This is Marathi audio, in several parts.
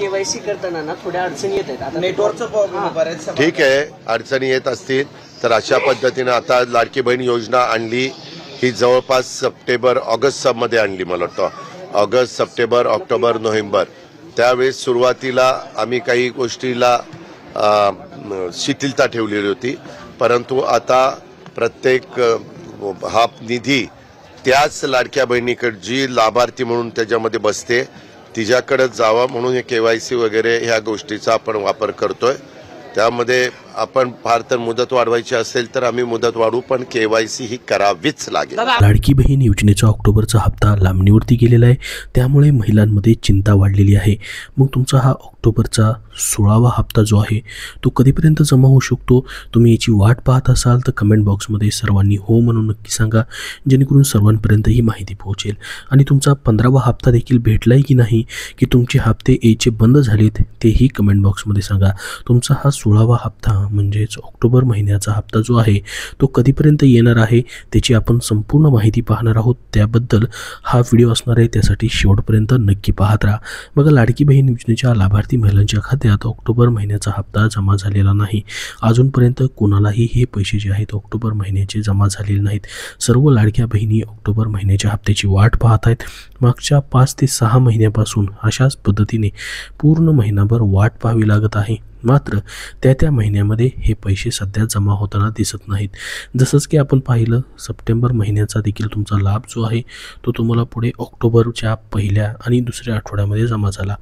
केवायसी करताना ना थोड्या अडचणी येत आहेत. आता नेटवर्कचा प्रॉब्लेम बऱ्याच. ठीक आहे, अडचणी येत असतील तर अशा पद्धतीने आता लाडकी बहीण योजना आणली ही जवळपास सप्टेंबर ऑगस्टमध्ये आणली. मला वाटतं ऑगस्ट, सप्टेंबर, ऑक्टोबर, नोव्हेंबर त्यावेळेस सुरुवातीला आम्ही काही गोष्टीला शिथिलता ठेवलेली होती. परंतु आता प्रत्येक हा निधी त्याच लाडक्या बहिणीकडे जी लाभार्थी म्हणून त्याच्यामध्ये बसते तिच्याकडे जावा म्हणून हे केवायसी वगैरे ह्या गोष्टीचा आपण वापर करतोय. त्यामध्ये आपण फार तर मुदत वाढवायची असेल तर आम्ही मुदत वाढवू, पण केवायसी ही करावीच लागेल. लाडकी बहीण योजनेचा ऑक्टोबरचा हप्ता लांबणीवरती गेलेला आहे, त्यामुळे महिलांमध्ये चिंता वाढलेली आहे. मग तुमचा हा ऑक्टोबरचा 16वा हप्ता जो आहे तो कधीपर्यंत जमा होऊ शकतो? तुम्ही याची वाट पाहत असाल तर कमेंट बॉक्समध्ये सर्वांनी हो म्हणून नक्की सांगा, जेणेकरून सर्वांपर्यंत ही माहिती पोहोचेल. आणि तुमचा 15वा हप्ता देखील भेटलाय की नाही, की तुमचे हप्ते यायचे बंद झालेत तेही कमेंट बॉक्समध्ये सांगा. तुमचा हा 16वा हप्ता म्हणजेच ऑक्टोबर महिन्याचा हप्ता जो आहे तो कधीपर्यंत येणार आहे त्याची आपण संपूर्ण माहिती पाहणार आहोत. त्याबद्दल हा व्हिडिओ असणार आहे, त्यासाठी शेवटपर्यंत नक्की पाहत राहा. बघा, लाडकी बहीण योजनेच्या लाभार्थी महिलांच्या खात्यात ऑक्टोबर महिन्याचा हप्ता जमा झालेला नाही. अजूनपर्यंत कोणालाही हे पैसे जे आहेत ऑक्टोबर महिन्याचे जमा झालेले नाहीत. सर्व लाडक्या बहिणी ऑक्टोबर महिन्याच्या हप्त्याची वाट पाहत आहेत. मागच्या 5 ते 6 महिन्यापासून अशाच पद्धतीने पूर्ण महिनाभर वाट पाहावी लागत आहे. मात्र त्या महिन्यामध्ये हे पैसे सध्या जमा होताना दिसत नाहीत. जसंच की आपण पाहिलं, सप्टेंबर महिन्याचा देखील तुमचा लाभ जो आहे तो तुम्हाला पुढे ऑक्टोबरच्या पहिल्या आणि दुसऱ्या आठवड्यामध्ये जमा झाला.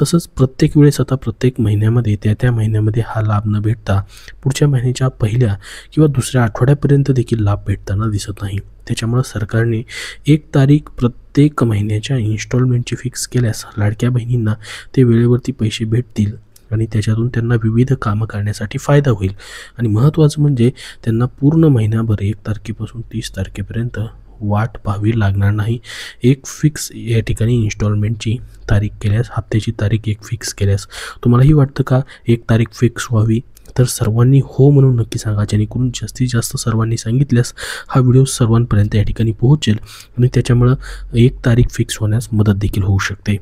तसंच प्रत्येक वेळेस आता प्रत्येक महिन्यामध्ये त्या महिन्यामध्ये हा लाभ न भेटता पुढच्या महिन्याच्या पहिल्या किंवा दुसऱ्या आठवड्यापर्यंत देखील लाभ भेटताना दिसत नाही. त्याच्यामुळे सरकारने 1 तारीख प्रत्येक महिन्याच्या इन्स्टॉलमेंटची फिक्स केल्यास लाडक्या बहिणींना ते वेळेवरती पैसे भेटतील आणि त्याच्यातून त्यांना विविध कामं करण्यासाठी फायदा होईल. आणि महत्त्वाचं म्हणजे त्यांना पूर्ण महिनाभर 1 तारखेपासून 30 तारखेपर्यंत वाट पाहावी लागणार नाही. एक फिक्स या ठिकाणी इन्स्टॉलमेंटची तारीख केल्यास, हप्त्याची तारीख एक फिक्स केल्यास, तुम्हालाही वाटतं का 1 तारीख फिक्स व्हावी? तर सर्वांनी हो म्हणून नक्की सांगा, जेणेकरून जास्तीत जास्त सर्वांनी सांगितल्यास हा व्हिडिओ सर्वांपर्यंत या ठिकाणी पोहोचेल आणि त्याच्यामुळं 1 तारीख फिक्स होण्यास मदत देखील होऊ शकते.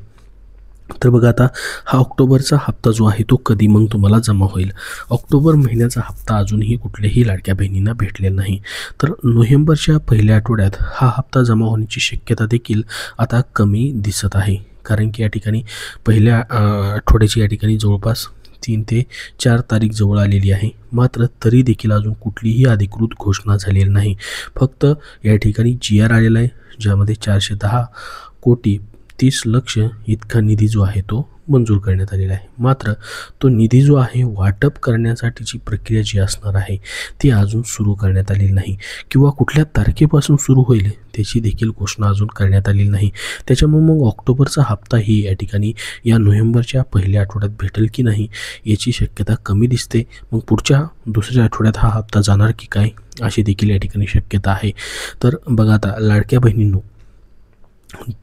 तर बघा, आता हा ऑक्टोबरचा हप्ता जो आहे तो कधी मग तुम्हाला जमा होईल? ऑक्टोबर महिन्याचा हप्ता अजूनही कुठल्याही लाडक्या बहिणींना भेटलेला नाही. तर नोव्हेंबरच्या पहिल्या आठवड्यात हा हप्ता जमा होण्याची शक्यता देखील आता कमी दिसत आहे. कारण की या ठिकाणी पहिल्या आठवड्याची या ठिकाणी जवळपास 3 ते 4 तारीख जवळ आलेली आहे. मात्र तरी देखील अजून कुठलीही अधिकृत घोषणा झालेली नाही. फक्त या ठिकाणी GR आलेला आहे, ज्यामध्ये 410,30,00,000 इतका निधी जो आहे तो मंजूर करण्यात आलेला आहे. मात्र तो निधी जो आहे वाटप करण्यासाठीची प्रक्रिया जी असणार आहे ती अजून सुरू करण्यात आलेली नाही, किंवा कुठल्या तारखेपासून सुरू होईल त्याची देखील घोषणा अजून करण्यात आलेली नाही. त्याच्यामुळे मग ऑक्टोबरचा हप्ताही या ठिकाणी या नोव्हेंबरच्या पहिल्या आठवड्यात भेटेल की नाही याची शक्यता कमी दिसते. मग पुढच्या दुसऱ्या आठवड्यात हा हप्ता जाणार की काय अशी देखील या ठिकाणी शक्यता आहे. तर बघा, आता लाडक्या बहिणींनो,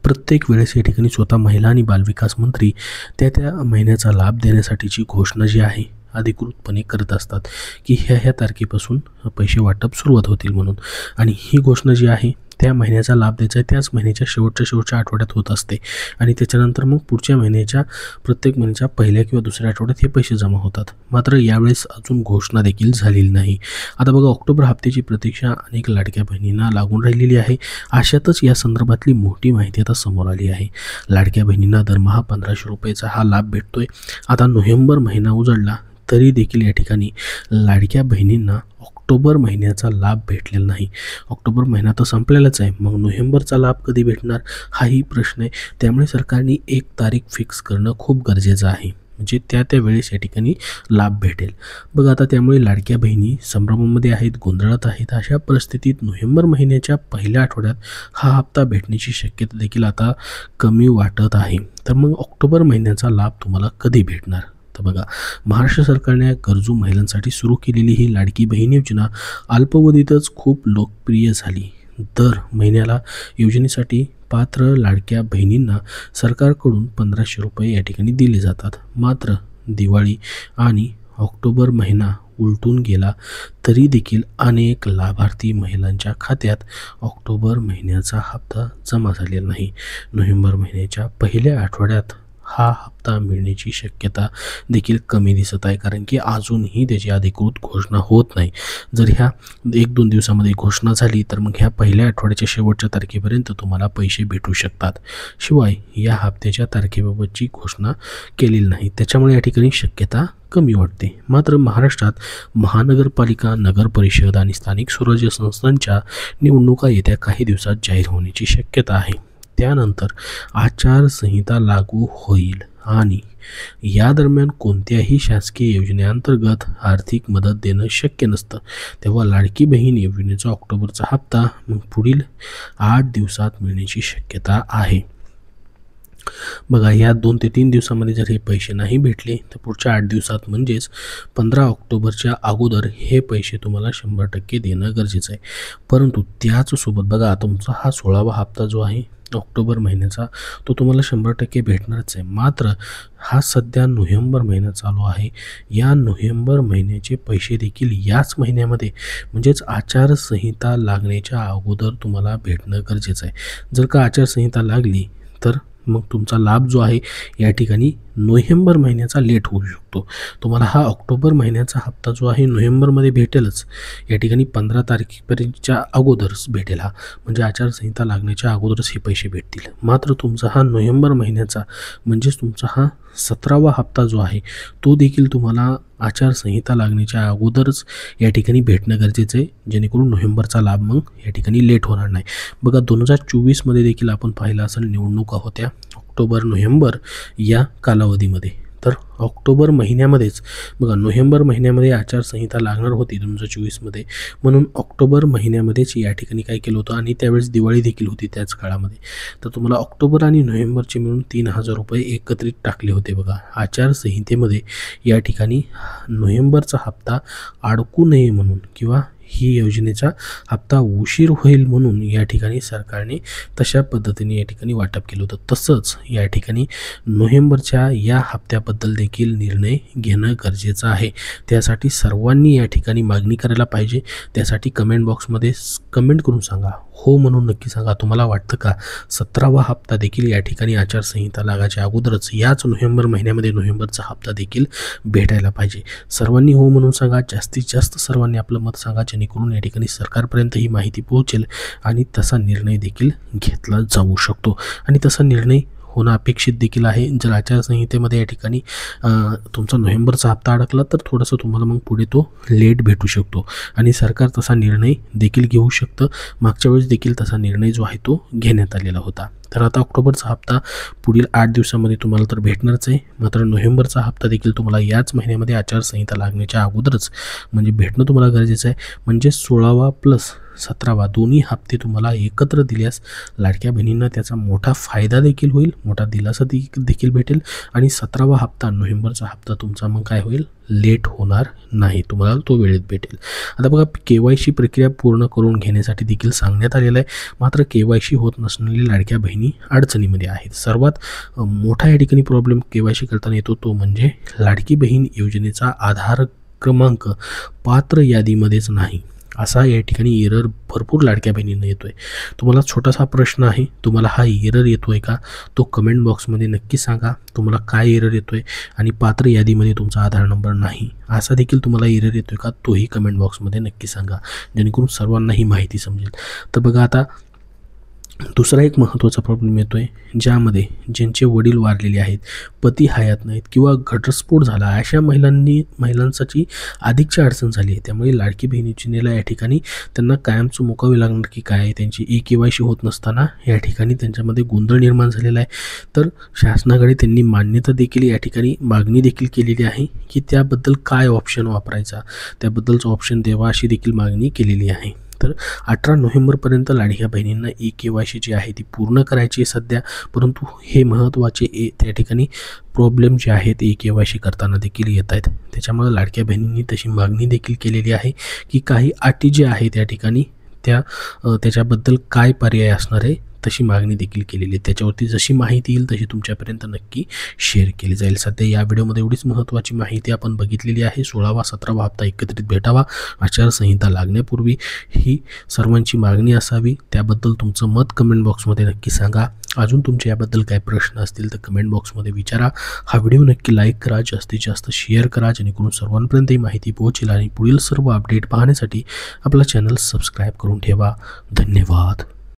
प्रत्येक वेळेस या ठिकाणी स्वतः महिला आणि बालविकास मंत्री त्या महिन्याचा लाभ देण्यासाठीची घोषणा जी आहे अधिकृतपणे करत असतात की ह्या तारखेपासून पैसे वाटप सुरुवात होतील म्हणून. आणि ही घोषणा जी आहे त्या महिन्याचा लाभ द्यायचा आहे त्याच महिन्याच्या शेवटच्या आठवड्यात होत असते. आणि त्याच्यानंतर मग पुढच्या महिन्याच्या प्रत्येक महिन्याच्या पहिल्या किंवा दुसऱ्या आठवड्यात हे पैसे जमा होतात. मात्र यावेळेस अजून घोषणा देखील झालेली नाही. आता बघा, ऑक्टोबर हप्त्याची प्रतीक्षा अनेक लाडक्या बहिणींना लागून राहिलेली आहे. अशातच या संदर्भातली मोठी माहिती आता समोर आली आहे. लाडक्या बहिणींना दरमहा 1500 रुपयाचा हा लाभ भेटतोय. आता नोव्हेंबर महिना उजळला तरी देखील या ठिकाणी लाडक्या बहिणींना ऑक्टोबर महिन्याचा लाभ भेटलेला नाही. ऑक्टोबर महिना तर संपलेलाच आहे, मग नोव्हेंबरचा लाभ कधी भेटणार हाही प्रश्न आहे. त्यामुळे सरकारने 1 तारीख फिक्स करणं खूप गरजेचं आहे, म्हणजे त्या वेळेस या ठिकाणी लाभ भेटेल. बघा, आता त्यामुळे लाडक्या बहिणी संभ्रमामध्ये आहेत, गोंधळात आहेत. अशा परिस्थितीत नोव्हेंबर महिन्याच्या पहिल्या आठवड्यात हा हप्ता भेटण्याची शक्यता देखील आता कमी वाटत आहे. तर मग ऑक्टोबर महिन्याचा लाभ तुम्हाला कधी भेटणार? तर बघा, महाराष्ट्र सरकारने गरजू महिलांसाठी सुरू केलेली ही लाडकी बहीण योजना अल्पावधीतच खूप लोकप्रिय झाली. दर महिन्याला योजनेसाठी पात्र लाडक्या बहिणींना सरकारकडून 1500 रुपये या ठिकाणी दिले जातात. मात्र दिवाळी आणि ऑक्टोबर महिना उलटून गेला तरी देखील अनेक लाभार्थी महिलांच्या खात्यात ऑक्टोबर महिन्याचा हप्ता जमा झालेला नाही. नोव्हेंबर महिन्याच्या पहिल्या आठवड्यात हा हप्ता मिळण्याची शक्यता देखील कमी दिसत आहे, कारण की अजूनही त्याची अधिकृत घोषणा होत नाही. जर ह्या 1-2 दिवसामध्ये घोषणा झाली तर मग ह्या पहिल्या आठवड्याच्या शेवटच्या तारखेपर्यंत तुम्हाला पैसे भेटू शकतात. शिवाय या हप्त्याच्या तारखेबाबतची घोषणा केलेली नाही, त्याच्यामुळे या ठिकाणी शक्यता कमी वाटते. मात्र महाराष्ट्रात महानगरपालिका, नगर परिषद आणि स्थानिक स्वराज्य संस्थांच्या निवडणुका येत्या काही दिवसात जाहीर होण्याची शक्यता आहे. त्यानंतर आचारसंहिता लागू होईल आणि या दरम्यान कोणत्याही शासकीय योजनेअंतर्गत आर्थिक मदत देणं शक्य नसतं. तेव्हा लाडकी बहीण योजनेचा ऑक्टोबरचा हप्ता मग पुढील 8 दिवसात मिळण्याची शक्यता आहे. बघा, या 2 ते 3 दिवसामध्ये जर हे पैसे नाही भेटले तर पुढच्या 8 दिवसात म्हणजेच 15 ऑक्टोबरच्या अगोदर हे पैसे तुम्हाला 100% देणं गरजेचं आहे. परंतु त्याचसोबत बघा, तुमचा हा 16वा हप्ता जो आहे ऑक्टोबर महिन्याचा, तो तुम्हाला 100% भेटणारच आहे. मात्र हा सध्या नोव्हेंबर महिना चालू आहे. या नोव्हेंबर महिन्याचे पैसे देखील याच महिन्यामध्ये म्हणजेच आचारसंहिता लागण्याच्या अगोदर तुम्हाला भेटणं गरजेचं आहे. जर का आचारसंहिता लागली तर मग तुमचा लाभ जो आहे या ठिकाणी नोव्हेंबर महिन्याचा लेट होऊ शकतो. तुम्हाला हा ऑक्टोबर महिन्याचा हप्ता जो आहे नोव्हेंबरमध्ये भेटेलच, या ठिकाणी 15 तारखेपर्यंतच्या अगोदरच भेटेल. हा म्हणजे आचारसंहिता लागण्याच्या अगोदरच हे पैसे भेटतील. मात्र तुमचा हा नोव्हेंबर महिन्याचा म्हणजेच तुमचा हा 17वा हप्ता जो आहे तो देखील तुम्हाला आचारसंहिता लागण्याच्या अगोदरच या ठिकाणी भेटणं गरजेचं आहे, जेणेकरून नोव्हेंबरचा लाभ मग या ठिकाणी लेट होणार नाही. बघा, 2024मध्ये देखील आपण पाहिलं असेल निवडणुका होत्या ऑक्टोबर-नोव्हेंबर या कालावधीमध्ये. तर ऑक्टोबर महिन्यामध्येच बघा, नोव्हेंबर महिन्यामध्ये आचारसंहिता लागणार होती 2024मध्ये, म्हणून ऑक्टोबर महिन्यामध्येच या ठिकाणी काय केलं होतं आणि त्यावेळेस दिवाळी देखील होती त्याच काळामध्ये. तर तुम्हाला ऑक्टोबर आणि नोव्हेंबरचे मिळून 3000 रुपये एकत्रित टाकले होते. बघा, आचारसंहितेमध्ये या ठिकाणी नोव्हेंबरचा हप्ता अडकू नये म्हणून किंवा ही योजनेचा हप्ता उशीर होईल म्हणून या ठिकाणी सरकारने तशा पद्धतीने या ठिकाणी वाटप केलं होतं. तसंच या ठिकाणी नोव्हेंबरच्या या हप्त्याबद्दल देखील निर्णय घेणं गरजेचं आहे. त्यासाठी सर्वांनी या ठिकाणी मागणी करायला पाहिजे. त्यासाठी कमेंट बॉक्समध्ये कमेंट करून सांगा, हो म्हणून नक्की सांगा, तुम्हाला वाटतं का 17वा हप्ता देखील या ठिकाणी आचारसंहिता लागायच्या अगोदरच याच नोव्हेंबर महिन्यामध्ये नोव्हेंबरचा हप्ता देखील भेटायला पाहिजे. सर्वांनी हो म्हणून सांगा. जास्तीत जास्त सर्वांनी आपलं मत सांगा, जेणेकरून या ठिकाणी सरकारपर्यंत ही माहिती पोहोचेल आणि तसा निर्णय देखील घेतला जाऊ शकतो. आणि तसा निर्णय होणं अपेक्षित देखील आहे. जर आचारसंहितेमध्ये या ठिकाणी तुमचा नोव्हेंबरचा हप्ता अडकला तर थोडंसं तुम्हाला मग पुढे तो लेट भेटू शकतो आणि सरकार तसा निर्णय देखील घेऊ शकतं. मागच्या वेळेस देखील तसा निर्णय जो आहे तो घेण्यात आलेला होता. तर आता ऑक्टोबरचा हप्ता पुढील 8 दिवसामध्ये तुम्हाला तर भेटणारच आहे. मात्र नोव्हेंबरचा हप्ता देखील तुम्हाला याच महिन्यामध्ये आचारसंहिता लागण्याच्या अगोदरच म्हणजे भेटणं तुम्हाला गरजेचं आहे. म्हणजे 16वा प्लस 17वा दोन्ही हप्ते तुम्हाला एकत्र दिल्यास लाडक्या बहिणींना त्याचा मोठा फायदा देखील होईल, मोठा दिलासा देखील भेटेल आणि 17वा हप्ता नोव्हेंबरचा हप्ता तुमचा मग काय होईल, लेट होणार नाही, तुम्हाला तो वेळेत भेटेल. आता बघा, KYC प्रक्रिया पूर्ण करून घेण्यासाठी देखील सांगण्यात आलेलं आहे. मात्र KYC होत नसलेल्या लाडक्या बहिणी अडचणीमध्ये आहेत. सर्वात मोठा या ठिकाणी प्रॉब्लेम KYC करताना येतो तो म्हणजे लाडकी बहीण योजनेचा आधार क्रमांक पात्र यादीमध्येच नाही, असा या ठिकाणी एरर भरपूर लाडक्या बहिणींना येतो आहे. तुम्हाला छोटासा प्रश्न आहे, तुम्हाला हा एरर येतो आहे का, तो कमेंट बॉक्समध्ये नक्की सांगा. तुम्हाला काय एरर येतो आहे आणि पात्र यादीमध्ये तुमचा आधार नंबर नाही असा देखील तुम्हाला एरर येतो आहे का, तोही कमेंट बॉक्समध्ये नक्की सांगा, जेणेकरून सर्वांना ही माहिती समजेल. तर बघा, आता दुसरा एक महत्त्वाचा प्रॉब्लेम येतो आहे, ज्यामध्ये ज्यांचे वडील वारलेले आहेत, पती हयात नाहीत किंवा घटस्फोट झाला, अशा महिलांसाठी अधिकची अडचण झाली आहे. त्यामुळे लाडकी बहीण योजनेला या ठिकाणी त्यांना कायमचं मुकावे लागणार की काय, त्यांची KYC होत नसताना या ठिकाणी त्यांच्यामध्ये गोंधळ निर्माण झालेला आहे. तर शासनाकडे त्यांनी मान्यता देखील या ठिकाणी मागणी देखील केलेली आहे की त्याबद्दल काय ऑप्शन वापरायचा, त्याबद्दलचं ऑप्शन द्यावा अशी देखील मागणी केलेली आहे. तर 18 नोव्हेंबरपर्यंत लाडक्या बहिणींना KYC जी आहे ती पूर्ण करायची आहे सध्या. परंतु हे महत्त्वाचे त्या ठिकाणी प्रॉब्लेम जे आहेत KYC करताना देखील येत आहेत. त्याच्यामुळे लाडक्या बहिणींनी तशी मागणी देखील केलेली आहे की काही अटी जे आहेत त्या ठिकाणी त्याच्याबद्दल काय पर्याय असणार आहे तशी मागणी देखील केलेली आहे. त्याच्यावरती जशी माहिती येईल तशी तुमच्यापर्यंत नक्की शेअर केली जाईल. सध्या या व्हिडिओमध्ये एवढीच महत्त्वाची माहिती आपण बघितलेली आहे. 16वा 17वा हप्ता एकत्रित भेटावा, आचारसंहिता लागण्यापूर्वी ही सर्वांची मागणी असावी. त्याबद्दल तुमचं मत कमेंट बॉक्समध्ये नक्की सांगा. अजून तुमचे याबद्दल काय प्रश्न असतील तर कमेंट बॉक्समध्ये विचारा. हा व्हिडिओ नक्की लाईक करा, जास्तीत जास्त शेअर करा, जेणेकरून सर्वांपर्यंत ही माहिती पोहोचेल. आणि पुढील सर्व अपडेट पाहण्यासाठी आपला चॅनल सबस्क्राईब करून ठेवा. धन्यवाद.